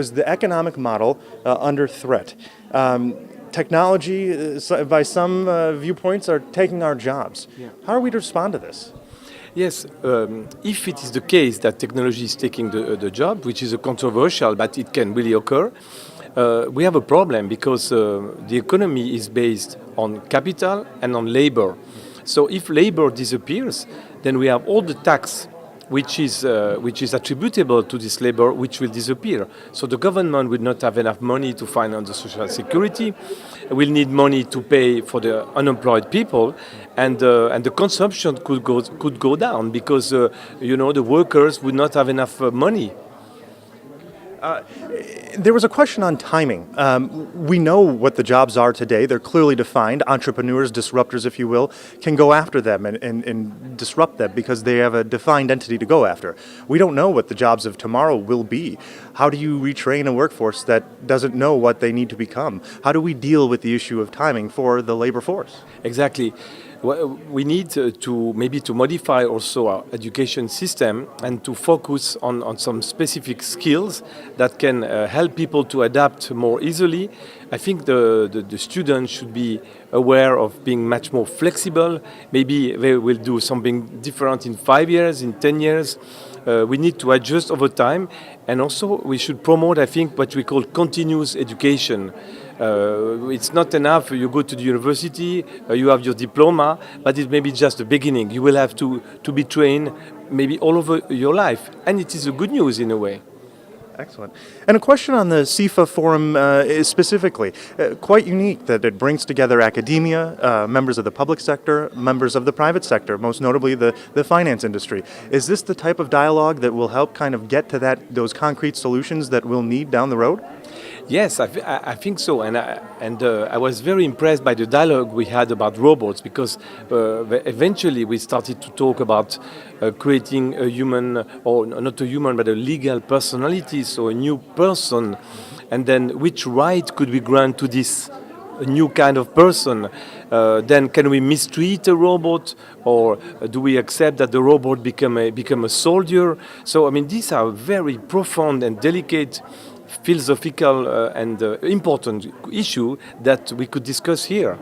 was the economic model under threat. Technology, by some viewpoints, are taking our jobs. Yeah. How are we to respond to this? Yes, if it is the case that technology is taking the job, which is a controversial, but it can really occur, we have a problem because the economy is based on capital and on labor. So if labor disappears, then we have all the tax which is attributable to this labor, which will disappear. So the government will not have enough money to finance the social security, will need money to pay for the unemployed people, and the consumption could go down because the workers would not have enough money. There was a question on timing. We know what the jobs are today. They're clearly defined. Entrepreneurs, disruptors, if you will, can go after them and disrupt them because they have a defined entity to go after. We don't know what the jobs of tomorrow will be. How do you retrain a workforce that doesn't know what they need to become? How do we deal with the issue of timing for the labor force? Exactly. We need to modify also our education system and to focus on some specific skills that can help people to adapt more easily. I think the students should be aware of being much more flexible. Maybe they will do something different in 5 years, in 10 years. We need to adjust over time, and also we should promote, I think, what we call continuous education. It's not enough you go to the university, you have your diploma, but it may be just the beginning. You will have to be trained maybe all over your life, and it is a good news in a way. Excellent. And a question on the CIFA forum is specifically quite unique that it brings together academia, members of the public sector, members of the private sector, most notably the finance industry. Is this the type of dialogue that will help kind of get to those concrete solutions that we'll need down the road? Yes, I think so, and I was very impressed by the dialogue we had about robots because eventually we started to talk about creating a human, or not a human, but a legal personality, so a new person, and then which right could we grant to this new kind of person? Then can we mistreat a robot, or do we accept that the robot become a soldier? So I mean, these are very profound and delicate philosophical and important issue that we could discuss here.